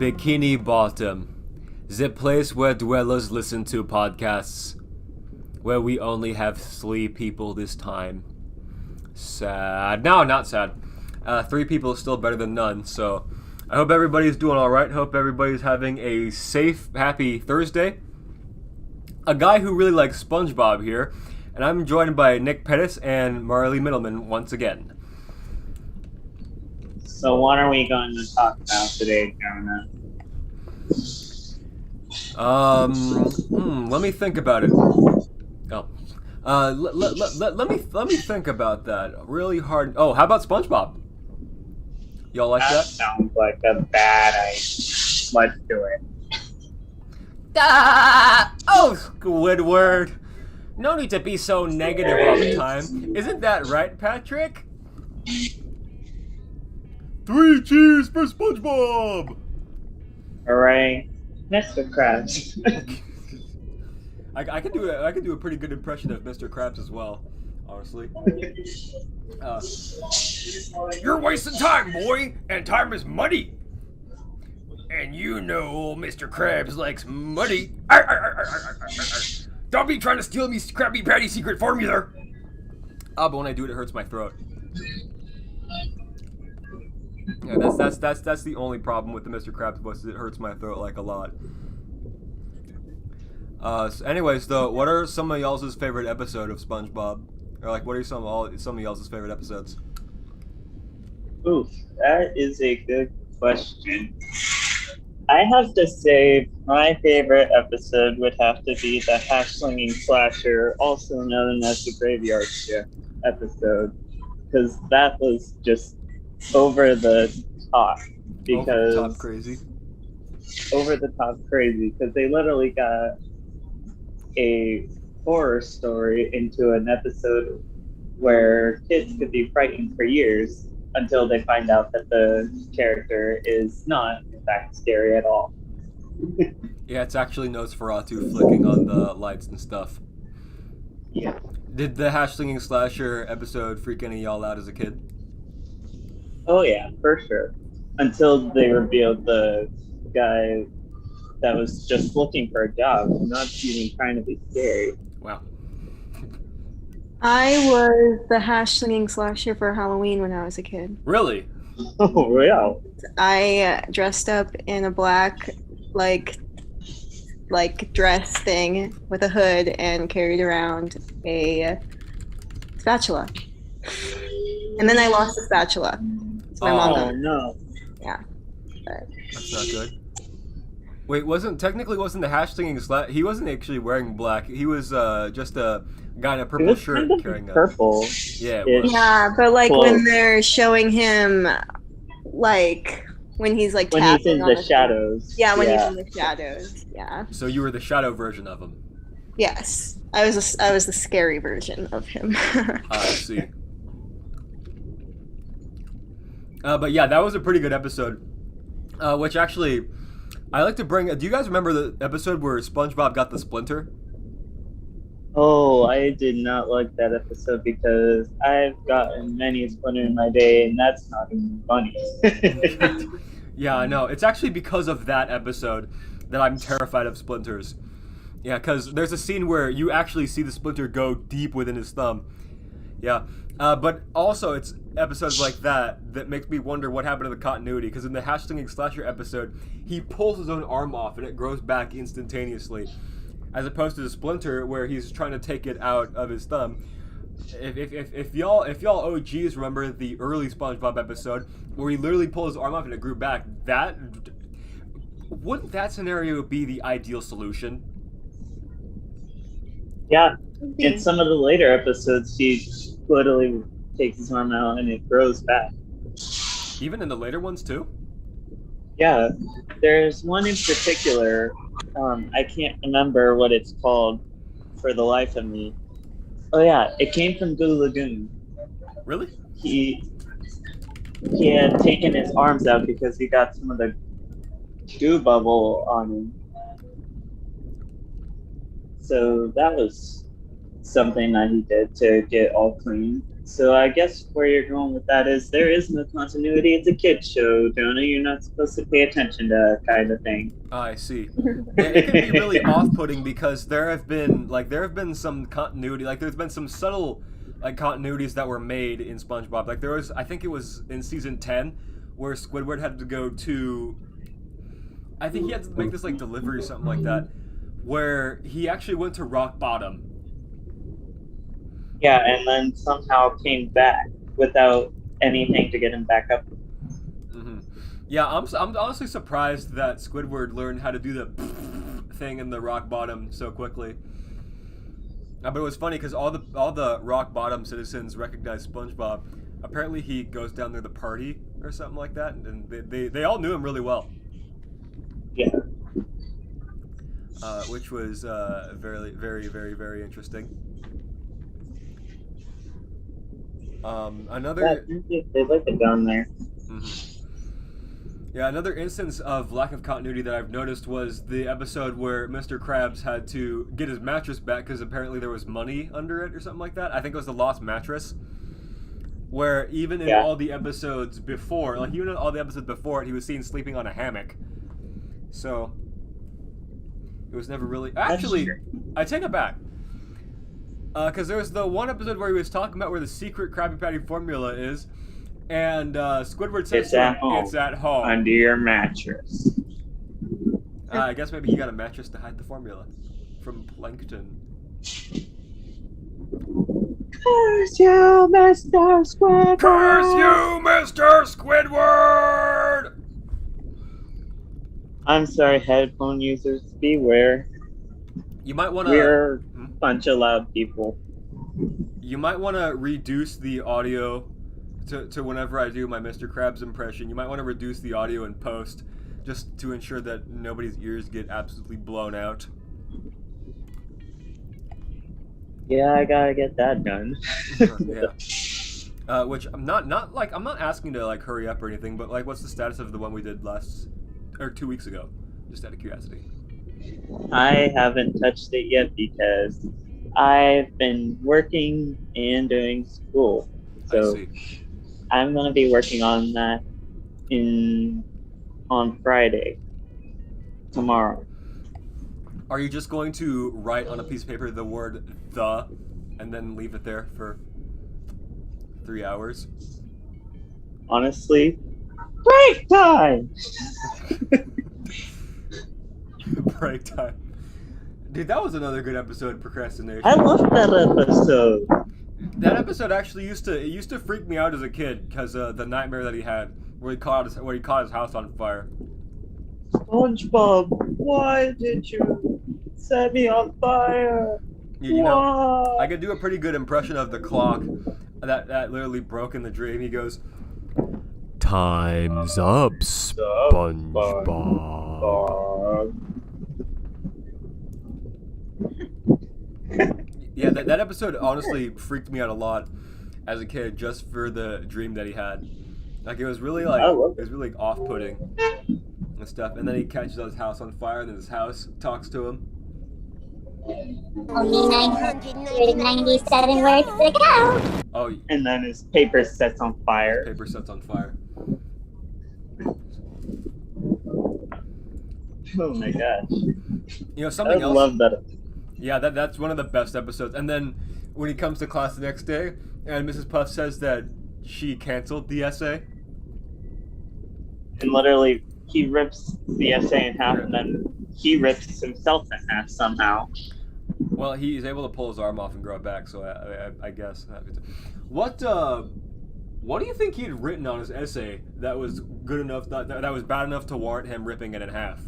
Bikini Bottom, the place where dwellers listen to podcasts, where we only have 3 people this time. Sad. No, not sad. 3 people is still better than none, so I hope everybody's doing alright. Hope everybody's having a safe, happy Thursday. A guy who really likes SpongeBob here, and I'm joined by Nick Pettis and Marley Middleman once again. So what are we going to talk about today, Jonah? Let me think about it. Let me think about that really hard. Oh, how about SpongeBob? Y'all like that? That sounds like a bad idea. Let's do it. Oh, Squidward. No need to be so negative all the time. Isn't that right, Patrick? 3 cheers for SpongeBob! Hooray. Mr. Krabs. I could do a pretty good impression of Mr. Krabs as well, honestly. You're wasting time, boy, and time is money. And you know old Mr. Krabs likes money. Don't be trying to steal me Krabby Patty secret formula. But when I do it, it hurts my throat. Yeah, that's the only problem with the Mr. Krabs voice. It hurts my throat like a lot. So anyways, though, what are some of y'all's favorite episode of SpongeBob? Or like, what are some of y'all's favorite episodes? Oof, that is a good question. I have to say my favorite episode would have to be the hash-slinging slasher, also known as the graveyard shift episode, because that was just over the top. Because Over the top crazy, because they literally got a horror story into an episode where kids could be frightened for years until they find out that the character is not, in fact, scary at all. Yeah, it's actually Nosferatu flicking on the lights and stuff. Yeah. Did the hash-slinging slasher episode freak any of y'all out as a kid? Oh yeah, for sure. Until they revealed the guy that was just looking for a job, not even trying to be scary. Wow. I was the hash-slinging slasher for Halloween when I was a kid. Really? Oh yeah. I dressed up in a black, like dress thing with a hood and carried around a spatula. And then I lost the spatula. So my mom got Oh it. no. Yeah. That's not good. Wait, wasn't the hash-slinging slash? He wasn't actually wearing black. He was just a guy in a It purple was shirt kind of carrying a... purple. Yeah, it was. Yeah, but like Cool. when they're showing him, like when he's like When he's tapping in on the shadows. Yeah, when he's in the shadows. Yeah. So you were the shadow version of him. Yes, I was the scary version of him. I see. But yeah, that was a pretty good episode. Which actually, I like to bring... Do you guys remember the episode where SpongeBob got the splinter? Oh, I did not like that episode because I've gotten many splinter in my day, and that's not even funny. Yeah, I know. It's actually because of that episode that I'm terrified of splinters. Yeah, because there's a scene where you actually see the splinter go deep within his thumb. Yeah. But also, it's episodes like that that makes me wonder what happened to the continuity, because in the hash-slinging slasher episode, he pulls his own arm off and it grows back instantaneously, as opposed to the splinter where he's trying to take it out of his thumb. If y'all OGs remember the early SpongeBob episode where he literally pulled his arm off and it grew back, wouldn't that scenario be the ideal solution? Yeah, in some of the later episodes, he literally takes his arm out and it grows back. Even in the later ones too? Yeah, there's one in particular. I can't remember what it's called for the life of me. Oh yeah, it came from Goo Lagoon. Really? He had taken his arms out because he got some of the goo bubble on him. So that was something that he did to get all clean. So I guess where you're going with that is there is no continuity. It's a kid show, Jonah. You're not supposed to pay attention to that kind of thing. I see. It can be really off-putting because there have been some continuity, like there's been some subtle like continuities that were made in SpongeBob. Like there was, I think it was in season 10 where Squidward had to go to, I think he had to make this like delivery or something like that, where he actually went to rock bottom. Yeah, and then somehow came back without anything to get him back up. Mm-hmm. Yeah, I'm honestly surprised that Squidward learned how to do the thing in the rock bottom so quickly. But it was funny because all the rock bottom citizens recognized SpongeBob. Apparently, he goes down there to party or something like that, and they all knew him really well. Yeah. Which was very, very, very, very interesting. Another. Yeah, they like it down there. Mm-hmm. Yeah, another instance of lack of continuity that I've noticed was the episode where Mr. Krabs had to get his mattress back because apparently there was money under it or something like that. I think it was the lost mattress. Where even in all the episodes before, like even in all the episodes before it, he was seen sleeping on a hammock. So it was never really. Actually, I take it back. Because there was the one episode where he was talking about where the secret Krabby Patty formula is, and Squidward says It's at home. It's at home. Under your mattress. I guess maybe he got a mattress to hide the formula from Plankton. Curse you, Mr. Squidward! Curse you, Mr. Squidward! I'm sorry, headphone users, beware. You might want to. We're a bunch of loud people. You might want to reduce the audio to whenever I do my Mr. Krabs impression. You might want to reduce the audio in post just to ensure that nobody's ears get absolutely blown out. Yeah, I gotta get that done. Yeah. Which I'm not like I'm not asking to like hurry up or anything, but like what's the status of the one we did 2 weeks ago? Just out of curiosity. I haven't touched it yet because I've been working and doing school. So I see. I'm gonna be working on that on Friday. Tomorrow. Are you just going to write on a piece of paper the word "the" and then leave it there for 3 hours? Honestly, break time! Break time. Dude, that was another good episode of procrastination. I love that episode. That episode actually used to freak me out as a kid because the nightmare that he had where he caught his house on fire. SpongeBob, why did you set me on fire? You know, I could do a pretty good impression of the clock that literally broke in the dream. He goes, "Time's up, SpongeBob." Yeah, that episode honestly freaked me out a lot as a kid just for the dream that he had. Like it was really off-putting and stuff. And then he catches his house on fire, and then his house talks to him. Only 997 words to go. Oh, and then his paper sets on fire. Paper sets on fire. Oh my gosh! You know something else. I love that. Yeah, that's one of the best episodes. And then when he comes to class the next day, and Mrs. Puff says that she canceled the essay. And literally, he rips the essay in half, and then he rips himself in half somehow. Well, he's able to pull his arm off and grow it back, so I guess. What do you think he had written on his essay that was good enough, that was bad enough to warrant him ripping it in half?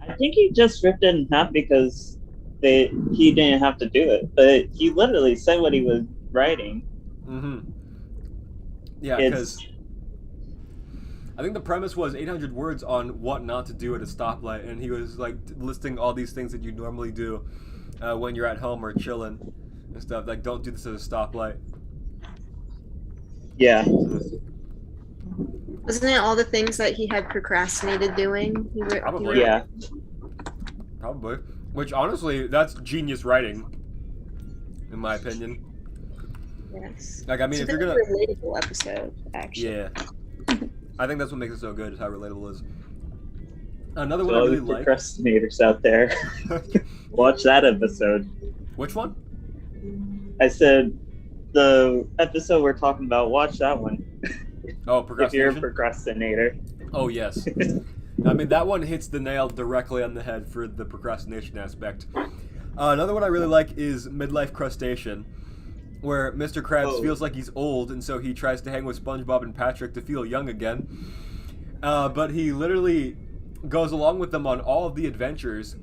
I think he just ripped it in half because he didn't have to do it, but he literally said what he was writing. Mm-hmm. Yeah, because I think the premise was 800 words on what not to do at a stoplight, and he was like listing all these things that you normally do when you're at home or chilling and stuff. Like, don't do this at a stoplight. Yeah. Wasn't it all the things that he had procrastinated doing? Probably. Yeah. Probably. Which, honestly, that's genius writing, in my opinion. Yes. Like, I mean, It's if a you're very gonna, relatable episode, actually. yeah, I think that's what makes it so good. Is how relatable it is. Another one So I all really you like. procrastinators out there, watch that episode. Which one? I said the episode we're talking about. Watch that one Oh, if you're a procrastination. procrastinator. Oh yes. I mean, that one hits the nail directly on the head for the procrastination aspect. Another one I really like is Midlife Crustacean, where Mr. Krabs feels like he's old, and so he tries to hang with SpongeBob and Patrick to feel young again. But he literally goes along with them on all of the adventures,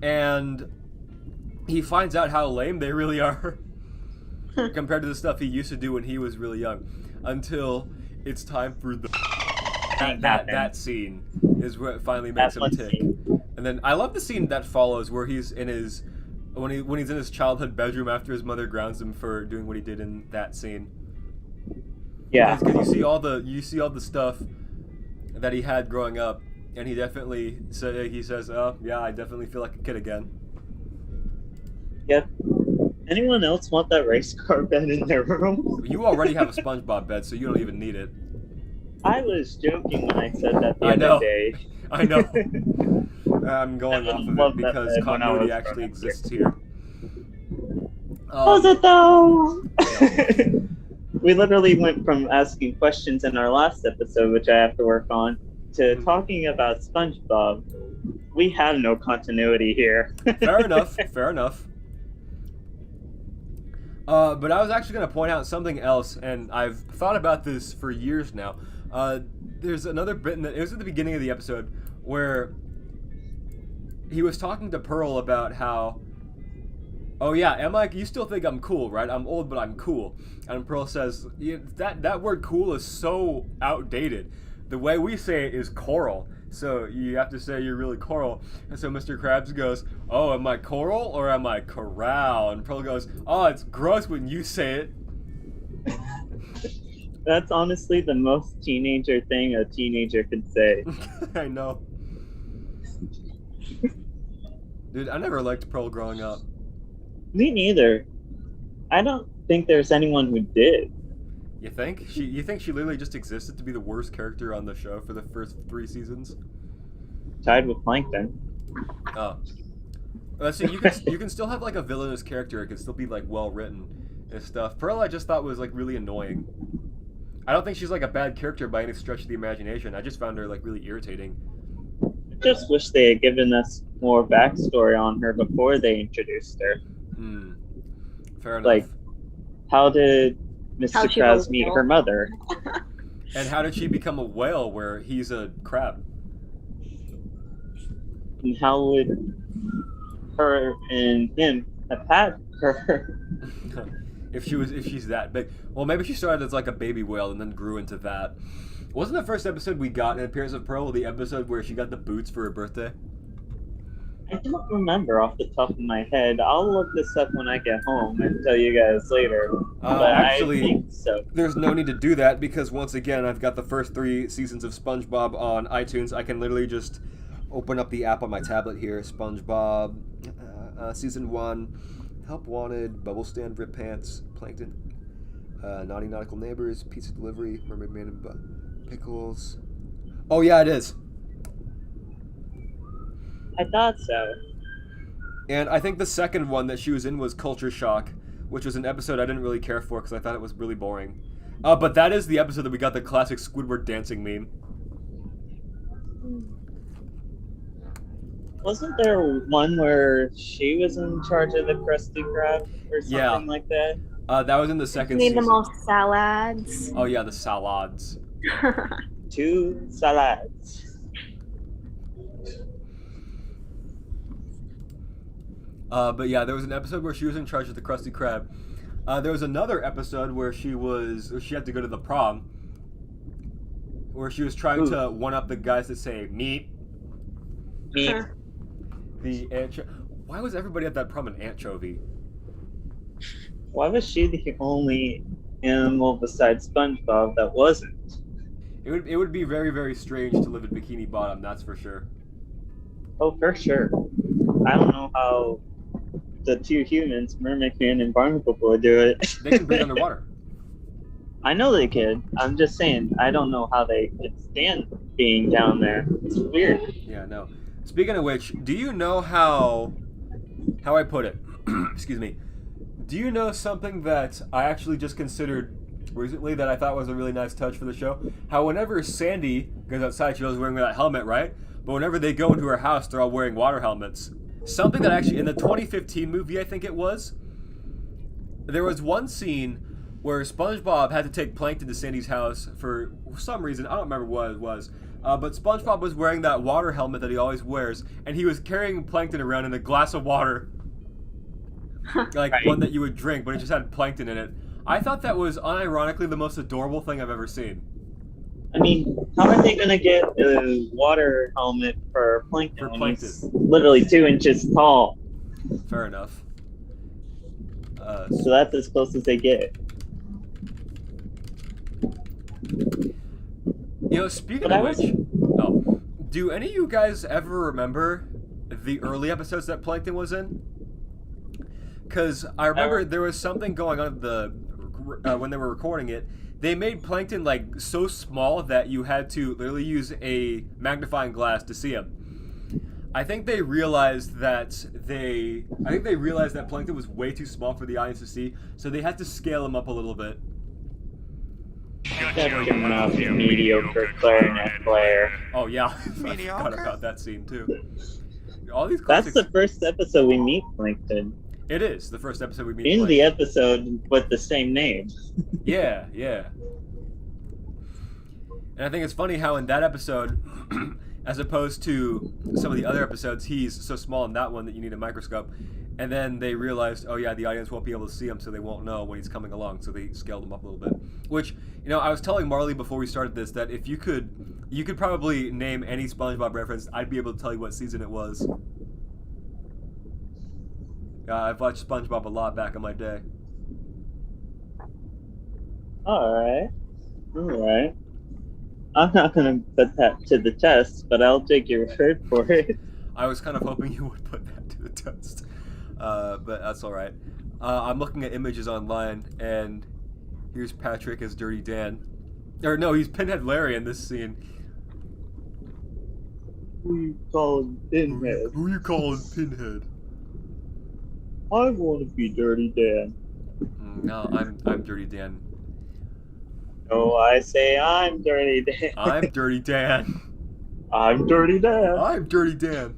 and he finds out how lame they really are compared to the stuff he used to do when he was really young. Until it's time for the that scene is what finally makes him tick. And then I love the scene that follows where he's in his when he's in his childhood bedroom after his mother grounds him for doing what he did in that scene. Yeah, Because you see all the stuff that he had growing up, and he says, "Oh yeah, I definitely feel like a kid again." Yep. Anyone else want that race car bed in their room? You already have a SpongeBob bed, so you don't even need it. I was joking when I said that the I know. other day. I know. I'm going I off of love it that because bed when I continuity was actually growing up. exists here. Was it though? We literally went from asking questions in our last episode, which I have to work on, to talking about SpongeBob. We have no continuity here. Fair enough. Fair enough. But I was actually going to point out something else, and I've thought about this for years now. There's another bit it was at the beginning of the episode where he was talking to Pearl about how, oh yeah, you still think I'm cool, right? I'm old, but I'm cool. And Pearl says, that word cool is so outdated. The way we say it is coral. So you have to say you're really coral. And so Mr. Krabs goes, oh, am I coral or am I corral? And Pearl goes, oh, it's gross when you say it. That's honestly the most teenager thing a teenager could say. I know. Dude, I never liked Pearl growing up. Me neither. I don't think there's anyone who did. You think? You think she literally just existed to be the worst character on the show for the first 3 seasons? Tied with Plankton. Oh. So you can still have like a villainous character. It can still be like well written and stuff. Pearl I just thought was like really annoying. I don't think she's like a bad character by any stretch of the imagination. I just found her like really irritating. I just wish they had given us more backstory on her before they introduced her. Fair enough. Like, how did Mr. Krabs meet her mother? And how did she become a whale where he's a crab? And how would her and him have had her? if she's that big. Well, maybe she started as like a baby whale and then grew into that. Wasn't the first episode we got in Appearance of Pearl the episode where she got the boots for her birthday? I don't remember off the top of my head. I'll look this up when I get home and tell you guys later. But Actually, I think so. There's no need to do that because once again, I've got the first 3 seasons of SpongeBob on iTunes. I can literally just open up the app on my tablet here. SpongeBob, Season 1, Help Wanted, Bubble Stand, Rip Pants, Plankton, Naughty Nautical Neighbors, Pizza Delivery, Mermaid Man and Pickles. Oh yeah, it is. I thought so. And I think the second one that she was in was Culture Shock, which was an episode I didn't really care for because I thought it was really boring. But that is the episode that we got the classic Squidward dancing meme. Wasn't there one where she was in charge of the Krusty Krab or something like that? That was in the second Need season. them all salads. Oh yeah, the salads. 2 salads. But yeah, there was an episode where she was in charge of the Krusty Krab. There was another episode where she had to go to the prom, where she was trying to one up the guys that say meat. Meat. The anchovy. Why was everybody at that prom an anchovy? Why was she the only animal besides SpongeBob that wasn't? It would be very, very strange to live in Bikini Bottom, that's for sure. Oh, for sure. I don't know how the two humans, Mermaid and Barnacle Boy, do it. They can breathe underwater. I know they could. I'm just saying, I don't know how they could stand being down there. It's weird. Yeah, no. Speaking of which, do you know how I put it? Excuse me. Do you know something that I actually just considered recently that I thought was a really nice touch for the show? How whenever Sandy goes outside, she was wearing that helmet, right? But whenever they go into her house, they're all wearing water helmets. Something that actually, in the 2015 movie, I think it was, there was one scene where SpongeBob had to take Plankton to Sandy's house for some reason. I don't remember what it was. But SpongeBob was wearing that water helmet that he always wears, and he was carrying Plankton around in a glass of water. Like Right. one that you would drink, but it just had Plankton in it. I thought that was unironically the most adorable thing I've ever seen. I mean, how are they going to get a water helmet for Plankton? For when Plankton. he's literally 2 inches tall. Fair enough. So that's as close as they get. You know, speaking But of I was- which, do any of you guys ever remember the early episodes that Plankton was in? Because I remember there was something going on at when they were recording it. They made Plankton like so small that you had to literally use a magnifying glass to see him. I think they realized that Plankton was way too small for the audience to see, so they had to scale him up a little bit. Never enough mediocre clarinet player. Oh yeah, I forgot Mediocre? about that scene too. All these That's classics. the first episode we meet Plankton. It is the first episode we meet. In Plankton. the episode with the same name. Yeah. And I think it's funny how in that episode, as opposed to some of the other episodes, he's so small in that one that you need a microscope. And then they realized, oh yeah, the audience won't be able to see him, so they won't know when he's coming along. So they scaled him up a little bit. Which, you know, I was telling Marley before we started this that if you could probably name any SpongeBob reference, I'd be able to tell you what season it was. I've watched SpongeBob a lot back in my day. Alright. I'm not going to put that to the test, but I'll take your word for it. I was kind of hoping you would put that to the test. But that's alright. I'm looking at images online, and here's Patrick as Dirty Dan. Or no, he's Pinhead Larry in this scene. Who you calling Pinhead? Who you calling Pinhead? I want to be Dirty Dan. No, I'm Dirty Dan. No, I say I'm Dirty Dan. I'm Dirty Dan. I'm Dirty Dan. I'm Dirty Dan.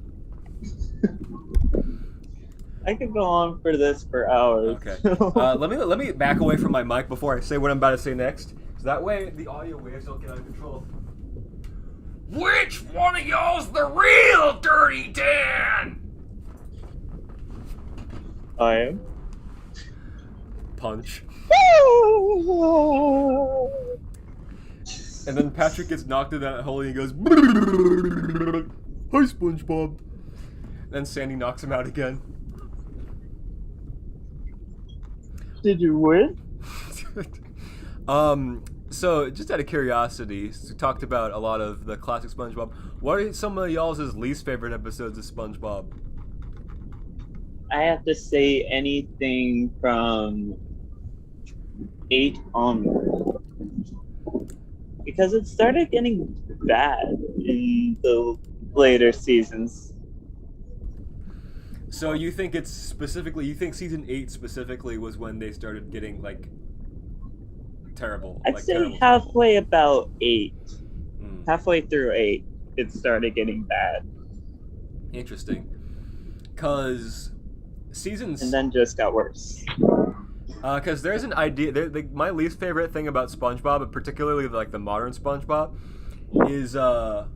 I could go on for this for hours. Okay. Let me back away from my mic before I say what I'm about to say next, so that way the audio waves don't get out of control. Which one of y'all's the real Dirty Dan? I am. Punch. And then Patrick gets knocked in that hole and he goes, "Hi, SpongeBob." Then Sandy knocks him out again. Did you win? So just out of curiosity, we talked about a lot of the classic SpongeBob. What are some of y'all's least favorite episodes of SpongeBob? I have to say anything from 8 onward. Because it started getting bad in the later seasons. So you think you think season 8 specifically was when they started getting like terrible? I'd like, say terrible. halfway about 8. Hmm. Halfway through 8, it started getting bad. Interesting. Cause seasons And then just got worse. because there's an idea. My least favorite thing about SpongeBob, and particularly like the modern SpongeBob, is a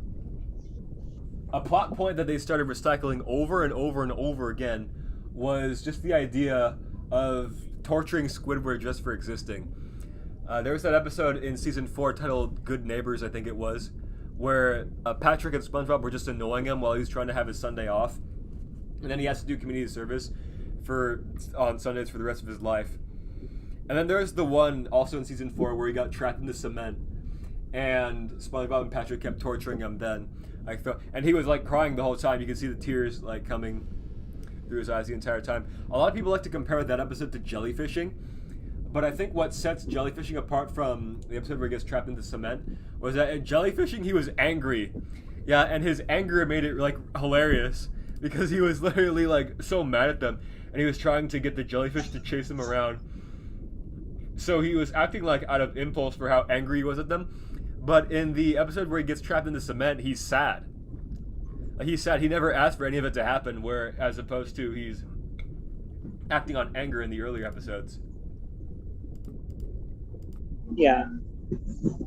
plot point that they started recycling over and over and over again was just the idea of torturing Squidward just for existing. There was that episode in season 4 titled "Good Neighbors," I think it was, where Patrick and SpongeBob were just annoying him while he was trying to have his Sunday off, and then he has to do community service on Sundays for the rest of his life. And then there's the one also in season 4 where he got trapped in the cement, and SpongeBob and Patrick kept torturing him then. And he was like crying the whole time. You could see the tears like coming through his eyes the entire time. A lot of people like to compare that episode to jellyfishing, but I think what sets jellyfishing apart from the episode where he gets trapped into cement was that in jellyfishing he was angry. Yeah, and his anger made it like hilarious because he was literally like so mad at them, and he was trying to get the jellyfish to chase him around. So he was acting like out of impulse for how angry he was at them. But in the episode where he gets trapped in the cement, he's sad. He's sad. He never asked for any of it to happen, where as opposed to he's acting on anger in the earlier episodes. Yeah.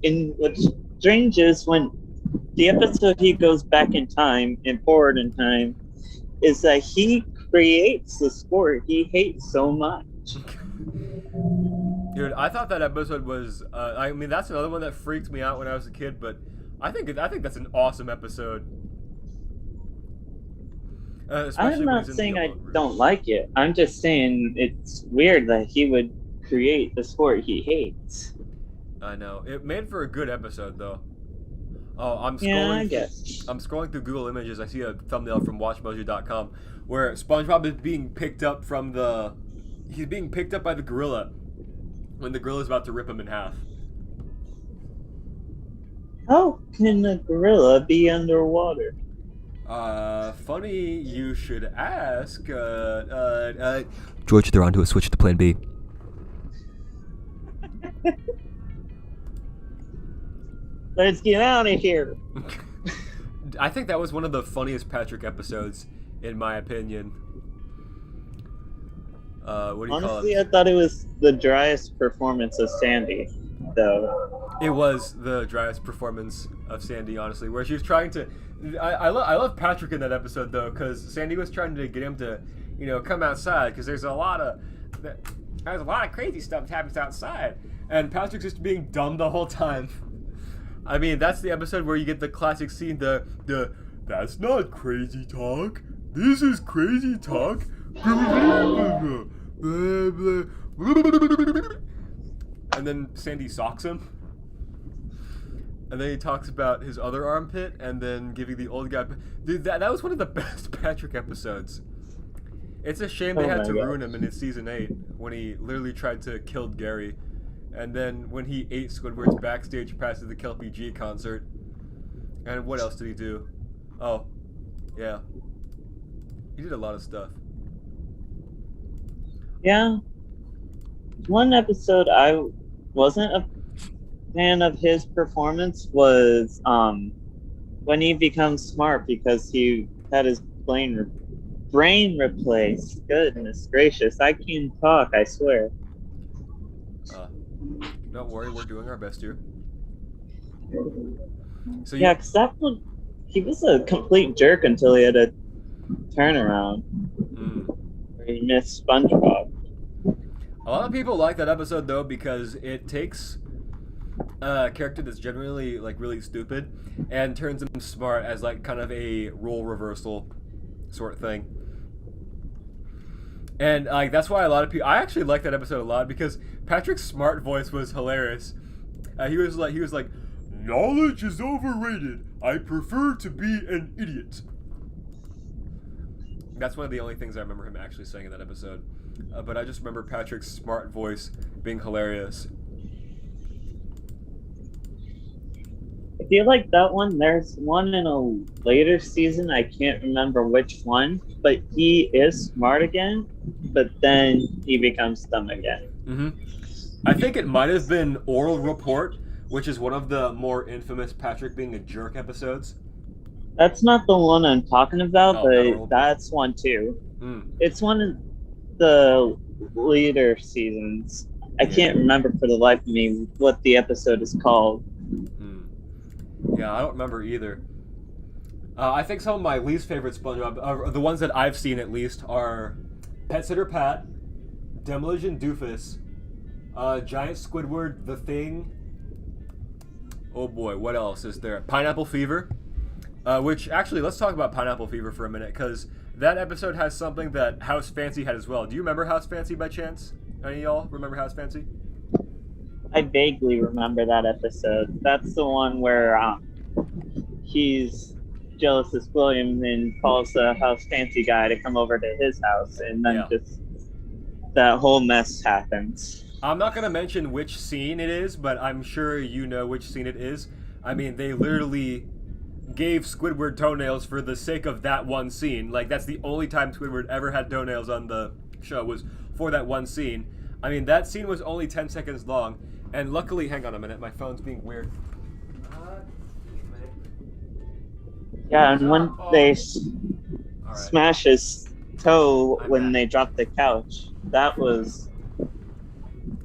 And what's strange is when the episode he goes back in time and forward in time is that he creates the sport he hates so much. Dude, I thought that episode was. I mean, that's another one that freaked me out when I was a kid. But I think that's an awesome episode. I'm not saying I don't like it. I'm just saying it's weird that he would create the sport he hates. I know. It made for a good episode, though. Oh, I'm scrolling. Yeah, I guess. I'm scrolling through Google Images. I see a thumbnail from WatchMojo.com where SpongeBob is being picked up from the. He's being picked up by the gorilla when the gorilla's about to rip him in half. How can a gorilla be underwater? Funny you should ask. George, they're onto a switch to plan B. Let's get out of here. I think that was one of the funniest Patrick episodes, in my opinion. What do you call Honestly, it? I thought it was the driest performance of Sandy, though. It was the driest performance of Sandy, honestly, where she was trying to. I love Patrick in that episode though, because Sandy was trying to get him to, come outside because there's a lot of crazy stuff that happens outside, and Patrick's just being dumb the whole time. I mean, that's the episode where you get the classic scene, the that's not crazy talk. This is crazy talk. And then Sandy socks him. And then he talks about his other armpit and then giving the old guy. Dude, that was one of the best Patrick episodes. It's a shame they had to ruin him in season 8 when he literally tried to kill Gary. And then when he ate Squidward's backstage pass to the Kelpie G concert. And what else did he do? Oh, yeah. He did a lot of stuff. Yeah. One episode I wasn't a fan of his performance was when he becomes smart because he had his brain replaced. Goodness gracious. I can talk, I swear. Don't worry, we're doing our best here. So yeah, because that one, he was a complete jerk until he had a turnaround. Where he missed SpongeBob. A lot of people like that episode though because it takes a character that's generally like really stupid and turns him smart as like kind of a role reversal sort of thing. And like that's why a lot of people. I actually like that episode a lot because Patrick's smart voice was hilarious. He was like, "Knowledge is overrated. I prefer to be an idiot." That's one of the only things I remember him actually saying in that episode. But I just remember Patrick's smart voice being hilarious. I feel like that one, there's one in a later season, I can't remember which one, but he is smart again, but then he becomes dumb again. Mm-hmm. I think it might have been Oral Report, which is one of the more infamous Patrick being a jerk episodes. That's not the one I'm talking about, but no. That's one too. It's one of the later seasons. I can't remember for the life of me what the episode is called. Yeah, I don't remember either. I think some of my least favorite SpongeBob, the ones that I've seen at least, are Pet Sitter Pat, Demolition Doofus, Giant Squidward, The Thing. Oh boy, what else is there? Pineapple Fever. Which, actually, let's talk about Pineapple Fever for a minute, because that episode has something that House Fancy had as well. Do you remember House Fancy by chance? Any of y'all remember House Fancy? I vaguely remember that episode. That's the one where he's jealous as William and calls the house fancy guy to come over to his house, and then just that whole mess happens. I'm not gonna mention which scene it is, but I'm sure you know which scene it is. I mean, they literally gave Squidward toenails for the sake of that one scene. Like, that's the only time Squidward ever had toenails on the show, was for that one scene. I mean, that scene was only 10 seconds long, and luckily, hang on a minute, my phone's being weird. Yeah, and when they smash his toe when they drop the couch, that was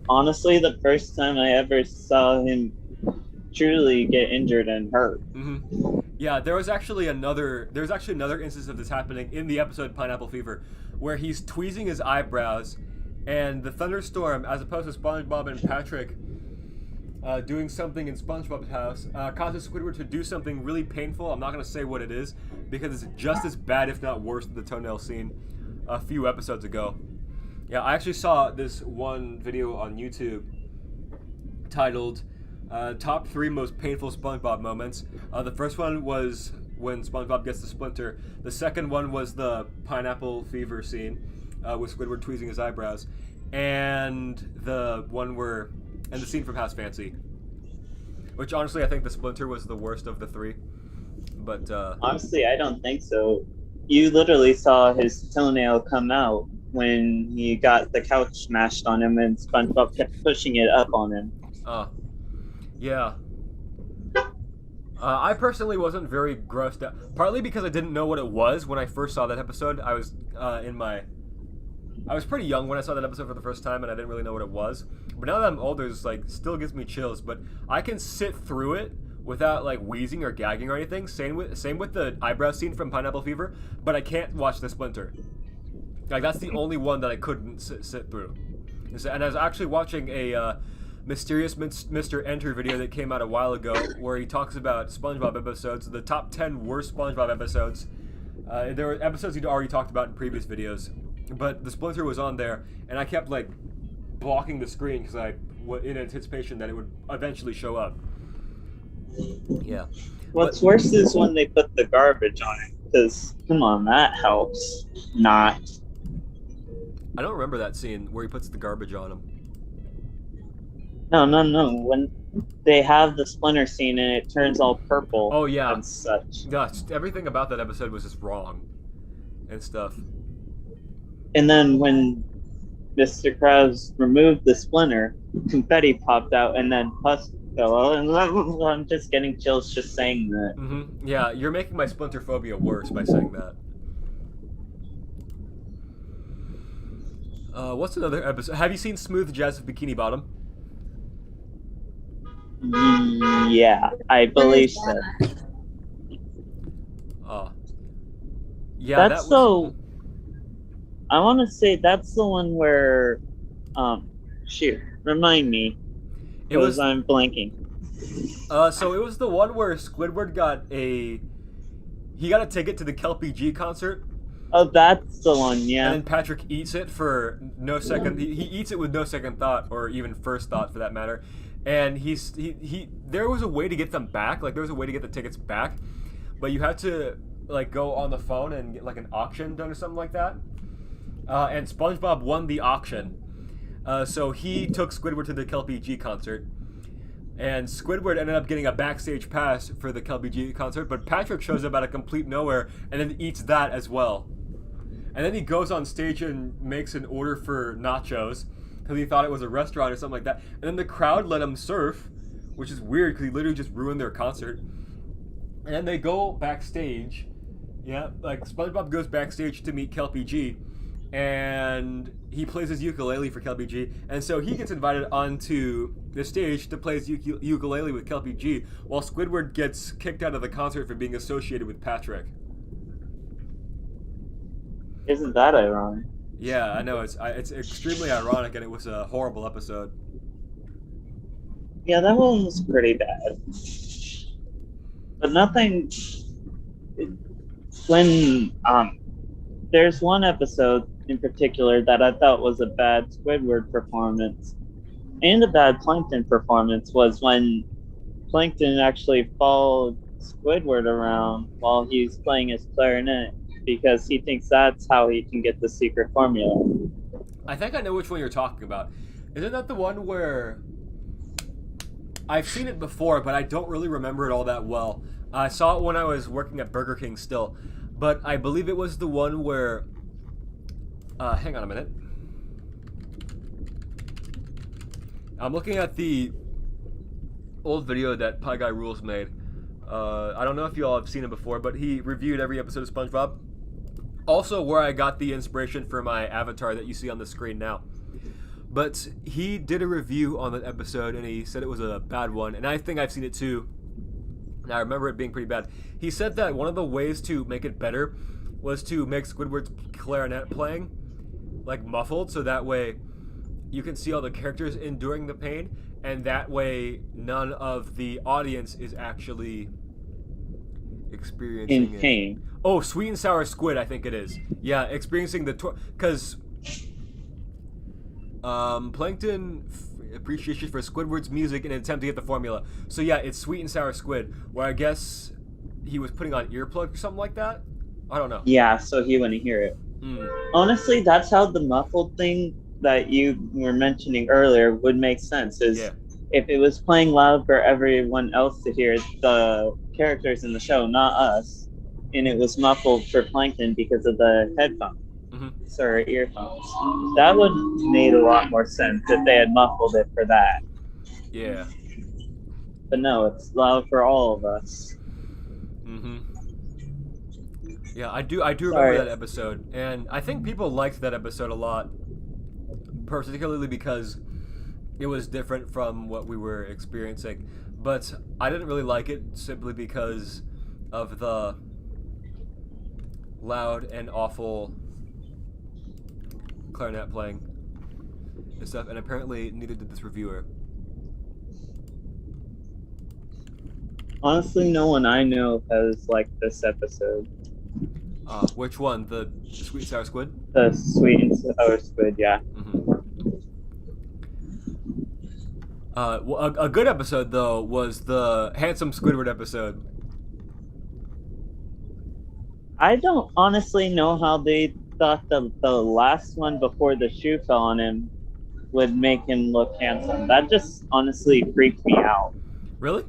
honestly the first time I ever saw him truly get injured and hurt. Mm-hmm. Yeah, there was actually another instance of this happening in the episode Pineapple Fever, where he's tweezing his eyebrows, and the thunderstorm, as opposed to SpongeBob and Patrick doing something in SpongeBob's house, causes Squidward to do something really painful. I'm not going to say what it is, because it's just as bad, if not worse, than the toenail scene a few episodes ago. Yeah, I actually saw this one video on YouTube titled Top 3 Most Painful SpongeBob Moments. The first one was when SpongeBob gets the splinter. The second one was the Pineapple Fever scene with Squidward tweezing his eyebrows. And the scene from House Fancy. Which honestly, I think the splinter was the worst of the three. But honestly, I don't think so. You literally saw his toenail come out when he got the couch smashed on him and SpongeBob kept pushing it up on him. Yeah. I personally wasn't very grossed out, partly because I didn't know what it was when I first saw that episode. I was pretty young when I saw that episode for the first time, and I didn't really know what it was. But now that I'm older, it's like still gives me chills. But I can sit through it without like wheezing or gagging or anything. Same with the eyebrow scene from Pineapple Fever. But I can't watch the splinter. Like, that's the only one that I couldn't sit through. And I was actually watching a Mysterious Mr. Enter video that came out a while ago, where he talks about SpongeBob episodes, the top 10 worst SpongeBob episodes. There were episodes he'd already talked about in previous videos, but the splinter was on there, and I kept like blocking the screen because in anticipation that it would eventually show up. Yeah. What's worse is when they put the garbage on it, because come on, that helps not. I don't remember that scene where he puts the garbage on him. No. When they have the splinter scene and it turns all purple. Oh yeah. And such. Gosh, everything about that episode was just wrong, and stuff. And then when Mr. Krabs removed the splinter, confetti popped out, and then pus fell out. And I'm just getting chills just saying that. Mm-hmm. Yeah, you're making my splinter phobia worse by saying that. What's another episode? Have you seen Smooth Jazz of Bikini Bottom? Yeah, I believe so. Yeah, that's so. I want to say that's the one where, remind me. I'm blanking. So it was the one where Squidward got a ticket to the Kelpie G concert. Oh, that's the one, yeah. And then Patrick eats it for no second. He eats it with no second thought, or even first thought for that matter. And there was a way to get them back. Like, there was a way to get the tickets back, but you had to like go on the phone and get like an auction done or something like that. And SpongeBob won the auction. So he took Squidward to the Kelpie G concert. And Squidward ended up getting a backstage pass for the Kelpie G concert, but Patrick shows up out of complete nowhere and then eats that as well. And then he goes on stage and makes an order for nachos because he thought it was a restaurant or something like that. And then the crowd let him surf, which is weird because he literally just ruined their concert. And then they go backstage. Yeah, like SpongeBob goes backstage to meet Kelpie G, and he plays his ukulele for Kelpie G. And so he gets invited onto the stage to play his ukulele with Kelpie G, while Squidward gets kicked out of the concert for being associated with Patrick. Isn't that ironic? Yeah, I know, it's extremely ironic, and it was a horrible episode. Yeah, that one was pretty bad. But nothing. When there's one episode in particular that I thought was a bad Squidward performance and a bad Plankton performance was when Plankton actually followed Squidward around while he's playing his clarinet because he thinks that's how he can get the secret formula. I think I know which one you're talking about. Isn't that the one where I've seen it before, but I don't really remember it all that well? I saw it when I was working at Burger King still, but I believe it was the one where. Hang on a minute. I'm looking at the old video that Pie Guy Rules made. I don't know if you all have seen it before, but he reviewed every episode of SpongeBob. Also, where I got the inspiration for my avatar that you see on the screen now. But he did a review on that episode, and he said it was a bad one, and I think I've seen it too. And I remember it being pretty bad. He said that one of the ways to make it better was to make Squidward's clarinet playing like muffled, so that way you can see all the characters enduring the pain, and that way none of the audience is actually experiencing in pain. Oh, Sweet and Sour Squid, I think it is. Yeah, experiencing the because Plankton appreciation for Squidward's music in an attempt to get the formula. So yeah, it's Sweet and Sour Squid, where I guess he was putting on earplugs or something like that. I don't know. Yeah, so he wouldn't hear it. Honestly, that's how the muffled thing that you were mentioning earlier would make sense. If it was playing loud for everyone else to hear, the characters in the show, not us, and it was muffled for Plankton because of the headphones or earphones, that would have made a lot more sense if they had muffled it for that. Yeah. But no, it's loud for all of us. Yeah, I do remember that episode, and I think people liked that episode a lot, particularly because it was different from what we were experiencing. But I didn't really like it simply because of the loud and awful clarinet playing and stuff, and apparently neither did this reviewer. Honestly, no one I know has liked this episode. Which one? The Sweet and Sour Squid? The Sweet and Sour Squid, yeah. Well, a good episode, though, was the Handsome Squidward episode. I don't honestly know how they thought the last one before the shoe fell on him would make him look handsome. That just honestly freaked me out. Really?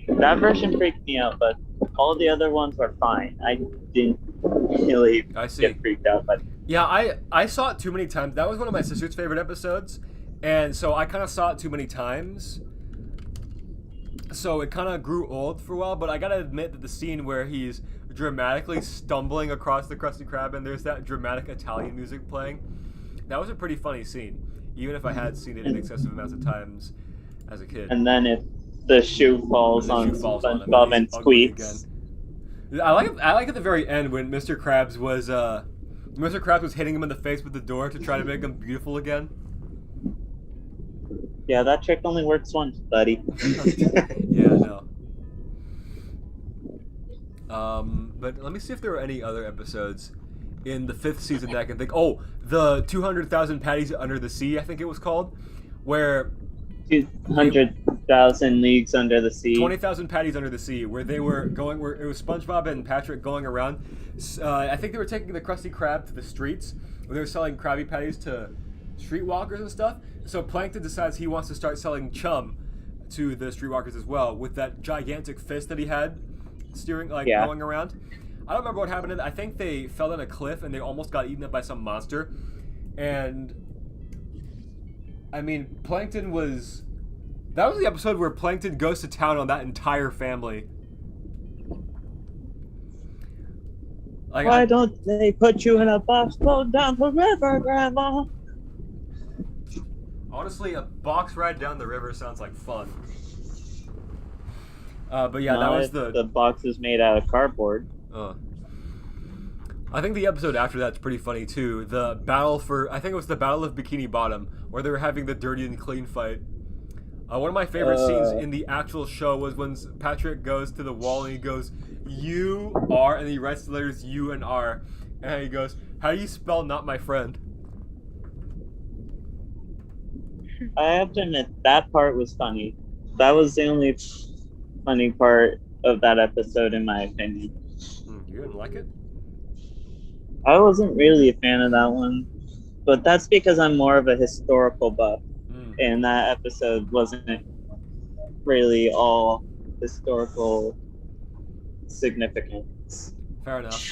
That version freaked me out, but all the other ones were fine. I didn't really get freaked out by it. Yeah, I saw it too many times. That was one of my sister's favorite episodes, and so I kind of saw it too many times. So it kind of grew old for a while, but I gotta admit that the scene where he's dramatically stumbling across the Krusty Krab and there's that dramatic Italian music playing, that was a pretty funny scene, even if I had seen it in excessive amounts of times as a kid. And then if the shoe falls on SpongeBob and squeaks. I like at the very end when Mr. Krabs was hitting him in the face with the door to try to make him beautiful again. Yeah, that trick only works once, buddy. Yeah, no. But let me see if there were any other episodes in the 5th season that I can think. Oh, the 200,000 Patties Under the Sea, I think it was called, where 200,000 Leagues Under the Sea. 20,000 Patties Under the Sea, where they were going, where it was SpongeBob and Patrick going around. I think they were taking the Krusty Krab to the streets, where they were selling Krabby Patties to streetwalkers and stuff. So Plankton decides he wants to start selling chum to the streetwalkers as well, with that gigantic fist that he had steering, going around. I don't remember what happened. I think they fell down a cliff and they almost got eaten up by some monster. And I mean, Plankton was... That was the episode where Plankton goes to town on that entire family. Why don't they put you in a box float down the river, Grandma? Honestly, a box ride down the river sounds like fun. But yeah, that was the box is made out of cardboard. I think the episode after that's pretty funny too. The battle for, I think it was the Battle of Bikini Bottom, where they were having the dirty and clean fight. One of my favorite scenes in the actual show was when Patrick goes to the wall and he goes, "You are," and he writes the letters U and R, and he goes, "How do you spell not my friend?" I have to admit, that part was funny. That was the only funny part of that episode, in my opinion. You didn't like it? I wasn't really a fan of that one, but that's because I'm more of a historical buff, and that episode wasn't really all historical significance. Fair enough.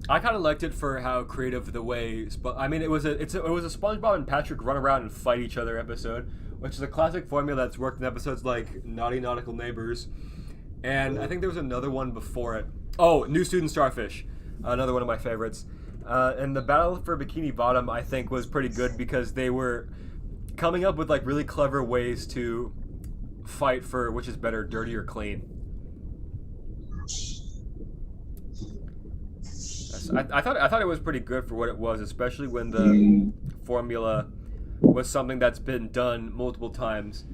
I kind of liked it for how creative the way. I mean, it was a SpongeBob and Patrick run around and fight each other episode, which is a classic formula that's worked in episodes like Naughty Nautical Neighbors, and I think there was another one before it. Oh, New Student Starfish, another one of my favorites. And the Battle for Bikini Bottom, I think, was pretty good because they were coming up with like really clever ways to fight for which is better, dirty or clean. I thought it was pretty good for what it was, especially when the formula was something that's been done multiple times.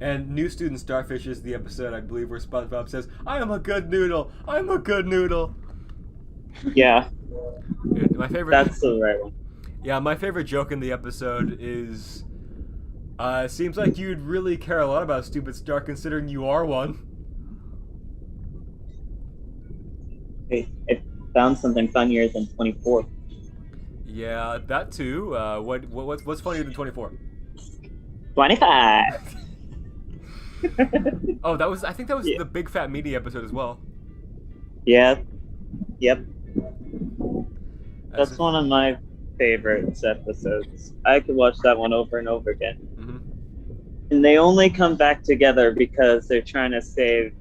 And New Student Starfish is the episode, I believe, where SpongeBob says, "I am a good noodle. I'm a good noodle." Yeah. My favorite. That's the right one. Yeah, my favorite joke in the episode is, "Seems like you'd really care a lot about Stupid Star, considering you are one." I found something funnier than 24. Yeah, that too. What's funnier than 24? 25. Oh, I think that was the Big Fat Meaty episode as well. Yeah. Yep. That's one of my favorites episodes. I could watch that one over and over again. Mm-hmm. And they only come back together because they're trying to save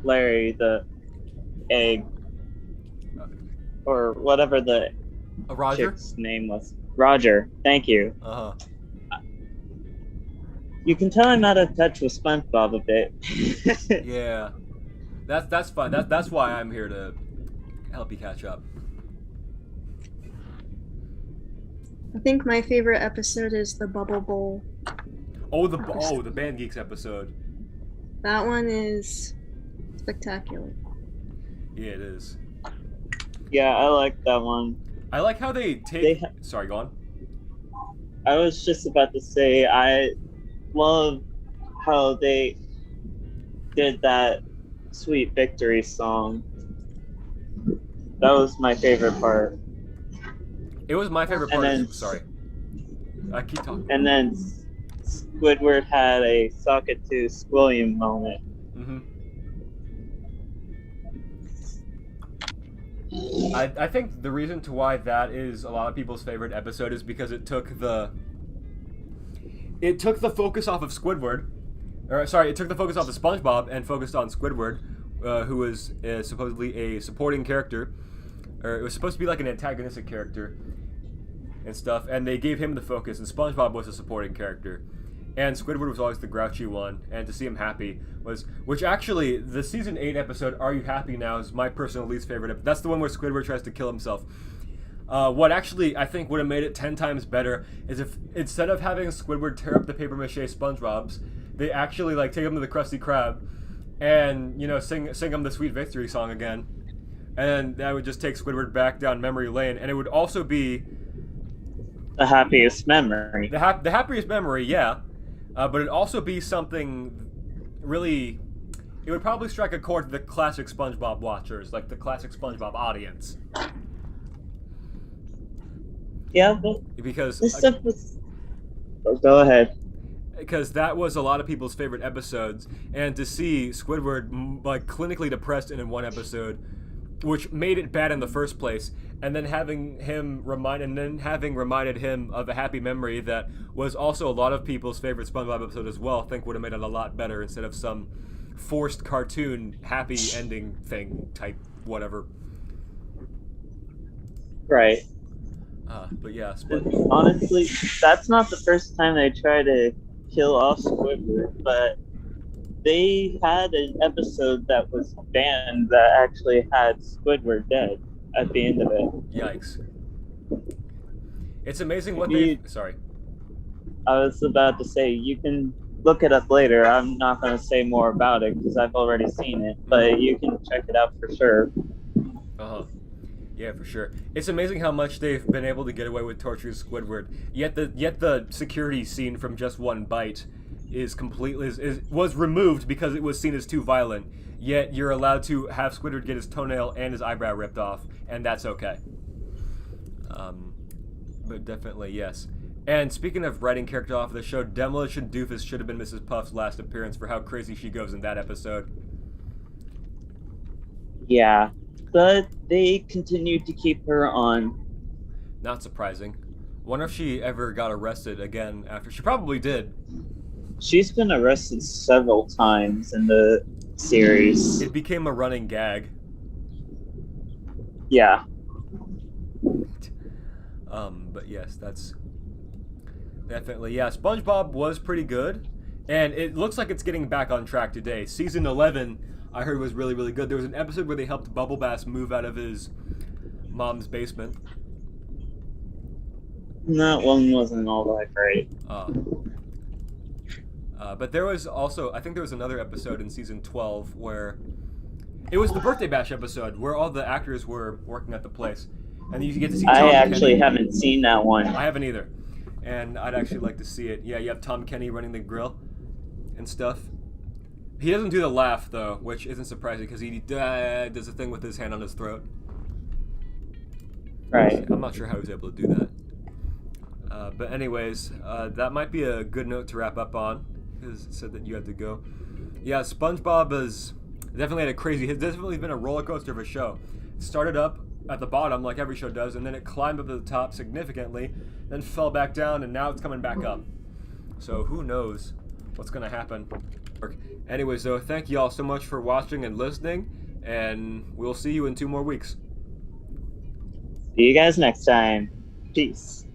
Larry the egg. Or whatever the Roger? chick's name was. Roger. Thank you. Uh-huh. You can tell I'm out of touch with SpongeBob a bit. Yeah. That's fine. That's why I'm here to help you catch up. I think my favorite episode is the Bubble Bowl. Oh, the Band Geeks episode. That one is spectacular. Yeah, it is. Yeah, I like that one. I like how they take... Sorry, go on. I was just about to say, I love how they did that Sweet Victory song. That was my favorite part. It was my favorite part. Sorry. I keep talking. And then Squidward had a socket to Squilliam moment. Mm-hmm. I think the reason to why that is a lot of people's favorite episode is because it took the focus off of Squidward, it took the focus off of SpongeBob and focused on Squidward, who was supposedly a supporting character, or it was supposed to be like an antagonistic character and stuff, and they gave him the focus, and SpongeBob was a supporting character. And Squidward was always the grouchy one, and to see him happy which actually, the season 8 episode, Are You Happy Now, is my personal least favorite. That's the one where Squidward tries to kill himself. What actually, I think, would have made it 10 times better is if, instead of having Squidward tear up the papier-mâché SpongeBob's, they actually, like, take him to the Krusty Krab and, sing him the Sweet Victory song again. And that would just take Squidward back down memory lane, and it would also be... The happiest memory. The happiest memory, yeah. But it'd also be something really... It would probably strike a chord to the classic SpongeBob watchers, like the classic SpongeBob audience. Yeah, but because this stuff was... Oh, go ahead. Because that was a lot of people's favorite episodes, and to see Squidward like clinically depressed in one episode, which made it bad in the first place, and then having reminded him of a happy memory that was also a lot of people's favorite SpongeBob episode as well, I think would have made it a lot better instead of some forced cartoon happy ending thing type whatever. Right. But yeah, honestly, that's not the first time they try to kill off Squidward, but they had an episode that was banned that actually had Squidward dead at the end of it. Yikes. It's amazing what Sorry. I was about to say, you can look it up later. I'm not going to say more about it because I've already seen it, but you can check it out for sure. Uh-huh. Yeah, for sure. It's amazing how much they've been able to get away with torturing Squidward. Yet the security scene from Just One Bite was removed because it was seen as too violent. Yet you're allowed to have Squidward get his toenail and his eyebrow ripped off, and that's okay. But definitely yes. And speaking of writing character off of the show, Demolition Doofus should have been Mrs. Puff's last appearance for how crazy she goes in that episode. Yeah, but they continued to keep her on. Not surprising. Wonder if she ever got arrested again after. She probably did. She's been arrested several times in the series. It became a running gag. Yeah. But yes, that's definitely, yeah. SpongeBob was pretty good, and it looks like it's getting back on track today. Season 11, I heard, was really, really good. There was an episode where they helped Bubble Bass move out of his mom's basement. That one wasn't all that great. But there was also, I think there was another episode in season 12 where it was the Birthday Bash episode where all the actors were working at the place, and you get to see Tom I actually Kenny. haven't seen that one. I haven't either, and I'd actually like to see it. Yeah, you have Tom Kenny running the grill and stuff. He doesn't do the laugh though, which isn't surprising because he does a thing with his hand on his throat. Right. I'm not sure how he was able to do that. But anyways, that might be a good note to wrap up on, because it said that you had to go. Yeah, SpongeBob has definitely had a crazy, it's definitely been a roller coaster of a show. It started up at the bottom like every show does, and then it climbed up to the top significantly, then fell back down, and now it's coming back up. So who knows what's going to happen. Anyways, though, thank you all so much for watching and listening, and we'll see you in 2 more weeks. See you guys next time. Peace.